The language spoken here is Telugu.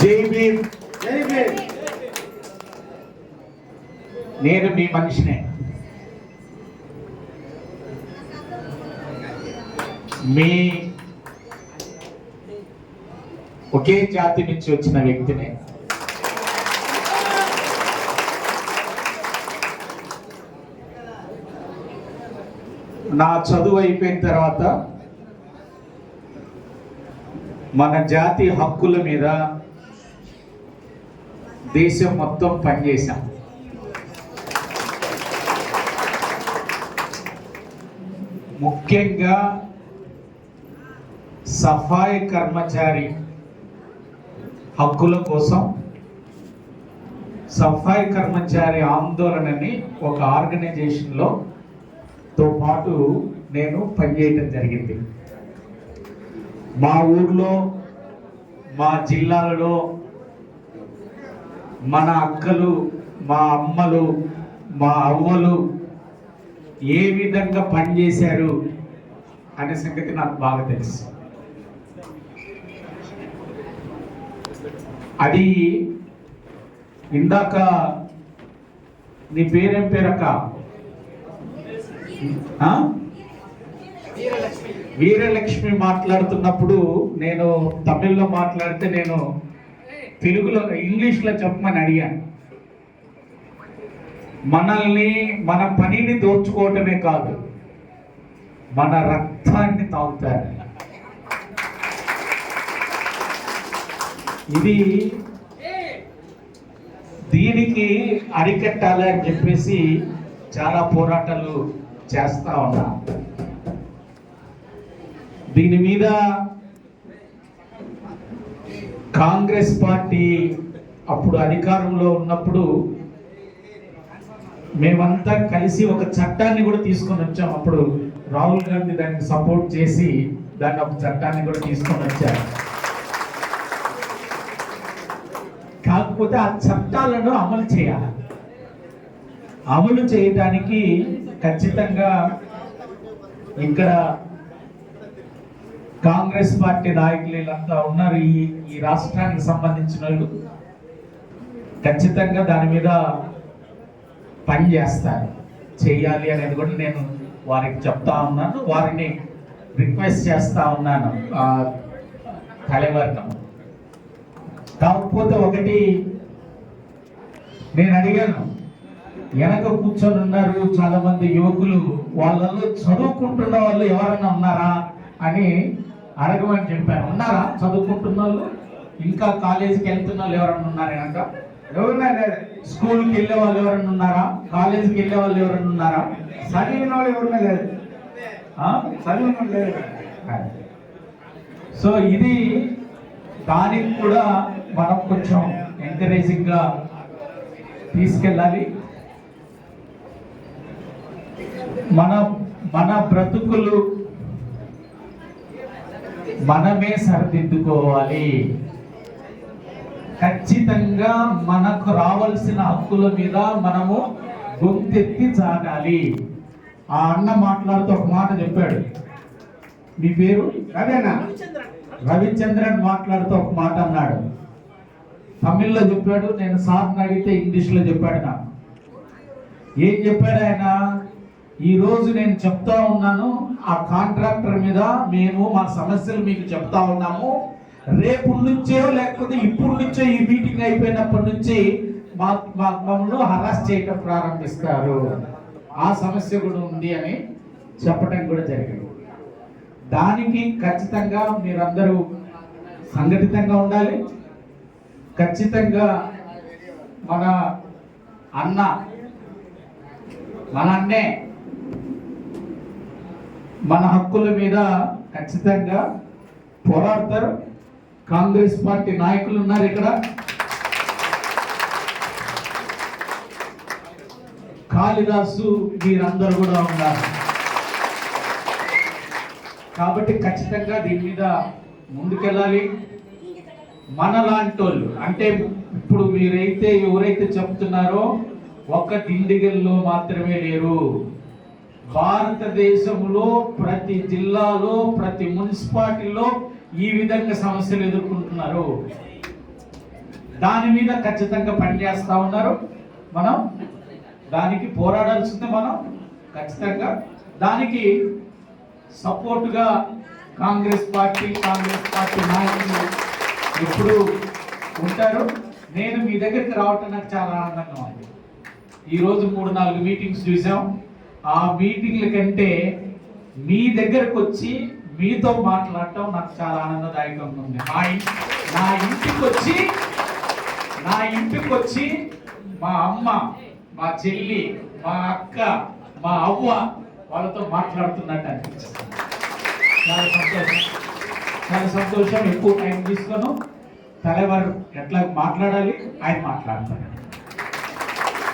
జై భీమ్. నేను మీ మనిషినే. మీ ఒకే జాతి నుంచి వచ్చిన వ్యక్తినే. నా చదువు అయిపోయిన తర్వాత మన జాతి హక్కుల మీద దేశం మొత్తం పనిచేశాం. ముఖ్యంగా సఫాయి కర్మచారి హక్కుల కోసం సఫాయి కర్మచారి ఆందోళనని ఒక ఆర్గనైజేషన్లో తో పాటు నేను పనిచేయటం జరిగింది. మా ఊర్లో, మా జిల్లాలలో మన అక్కలు, మా అమ్మలు, మా అవ్వలు ఏ విధంగా పనిచేశారు అనే సంగతి నాకు బాగా తెలుసు. అది ఇందాక నీ పేరేం పేరక్క? వీరలక్ష్మి మాట్లాడుతున్నప్పుడు నేను తమిళ్లో మాట్లాడితే నేను తెలుగులో ఇంగ్లీష్లో చెప్పమని అడిగాను. మనల్ని, మన పనిని దోచుకోవటమే కాదు, మన రక్తాన్ని తాగుతారు. ఇది దీనికి అరికట్టాలి అని చెప్పేసి చాలా పోరాటాలు చేస్తా ఉన్నా. దీని మీద కాంగ్రెస్ పార్టీ అప్పుడు అధికారంలో ఉన్నప్పుడు మేమంతా కలిసి ఒక చట్టాన్ని కూడా తీసుకొని వచ్చాం. అప్పుడు రాహుల్ గాంధీ దాన్ని సపోర్ట్ చేసి దాన్ని ఒక చట్టాన్ని కూడా తీసుకొని వచ్చారు. కాకపోతే ఆ చట్టాలను అమలు చేయాలి. అమలు చేయడానికి ఖచ్చితంగా ఇక్కడ కాంగ్రెస్ పార్టీ నాయకులు వీళ్ళంతా ఉన్నారు. ఈ రాష్ట్రానికి సంబంధించిన వాళ్ళు ఖచ్చితంగా దాని మీద పని చేస్తారు, చేయాలి అనేది కూడా నేను వారికి చెప్తా ఉన్నాను, వారిని రిక్వెస్ట్ చేస్తా ఉన్నాను తలవర్గం. కాకపోతే ఒకటి నేను అడిగాను, వెనక కూర్చొని ఉన్నారు చాలా మంది యువకులు, వాళ్ళలో చదువుకుంటున్న వాళ్ళు ఎవరైనా ఉన్నారా అని అడగమని చెప్పాను. ఉన్నారా చదువుకుంటున్న వాళ్ళు? ఇంకా కాలేజీకి వెళ్తున్న వాళ్ళు ఎవరన్నా ఉన్నారంట? ఎవరన్నా లేదు. స్కూల్కి వెళ్ళే వాళ్ళు ఎవరన్నా ఉన్నారా? కాలేజీకి వెళ్ళే వాళ్ళు ఎవరన్నా ఉన్నారా? చదివిన వాళ్ళు ఎవరన్నా లేదు. చదివిన లేదు. సో ఇది దానికి కూడా మనం కొంచెం ఎంకరేజింగ్గా తీసుకెళ్ళాలి. మన బ్రతుకులు మనమే సరిదిద్దుకోవాలి. ఖచ్చితంగా మనకు రావాల్సిన హక్కుల మీద మనము గొంతెత్తి చాటాలి. ఆ అన్న మాట్లాడుతూ ఒక మాట చెప్పాడు. మీ పేరు అదేనా? రవిచంద్రన్ మాట్లాడుతూ ఒక మాట అన్నాడు. తమిళ్లో చెప్పాడు, నేను సార్ని అడిగితే ఇంగ్లీష్లో చెప్పాడు. నాకు ఏం చెప్పాడు ఆయన? ఈరోజు నేను చెప్తా ఉన్నాను, ఆ కాంట్రాక్టర్ మీద మేము మా సమస్యలు మీకు చెప్తా ఉన్నాము. రేపు నుంచో లేకపోతే ఇప్పుడు నుంచో ఈ మీటింగ్ అయిపోయినప్పటి నుంచి మమ్మల్ని హరాస్ చేయటం ప్రారంభిస్తారు. ఆ సమస్య కూడా ఉంది అని చెప్పడం కూడా జరిగింది. దానికి ఖచ్చితంగా మీరందరూ సంఘటితంగా ఉండాలి. ఖచ్చితంగా మన అన్నే మన హక్కుల మీద ఖచ్చితంగా పోరాడతారు. కాంగ్రెస్ పార్టీ నాయకులు ఉన్నారు ఇక్కడ, కాళిదాసు వీరందరూ కూడా ఉన్నారు. కాబట్టి ఖచ్చితంగా దీని మీద ముందుకెళ్ళాలి. మనలాంటి వాళ్ళు అంటే ఇప్పుడు మీరైతే ఎవరైతే చెప్తున్నారో ఒక్క దిండిగల్లో మాత్రమే లేరు. భారతదేశంలో ప్రతి జిల్లాలో ప్రతి మున్సిపాలిటీలో ఈ విధంగా సమస్యలు ఎదుర్కొంటున్నారు. దాని మీద ఖచ్చితంగా పనిచేస్తా ఉన్నారు. మనం దానికి పోరాడాల్సిందే, మనం ఖచ్చితంగా దానికి సపోర్టుగా కాంగ్రెస్ పార్టీ నాయకులు ఎప్పుడు ఉంటారు. నేను మీ దగ్గరికి రావటం నాకు చాలా ఆనందంగా ఉంది. ఈరోజు 3-4 మీటింగ్స్ చూసాం. ఆ మీటింగ్ల కంటే మీ దగ్గరకు వచ్చి మీతో మాట్లాడటం నాకు చాలా ఆనందదాయకంగా ఉంది. నా ఇంటికి వచ్చి మా అమ్మ, మా చెల్లి, మా అక్క, మా అవ్వ వాళ్ళతో మాట్లాడుతున్నట్టు అనిపించింది. చాలా సంతోషం. ఎక్కువ టైం తీసుకోను. తలవారు ఎట్లా మాట్లాడాలి ఆయన మాట్లాడతారు.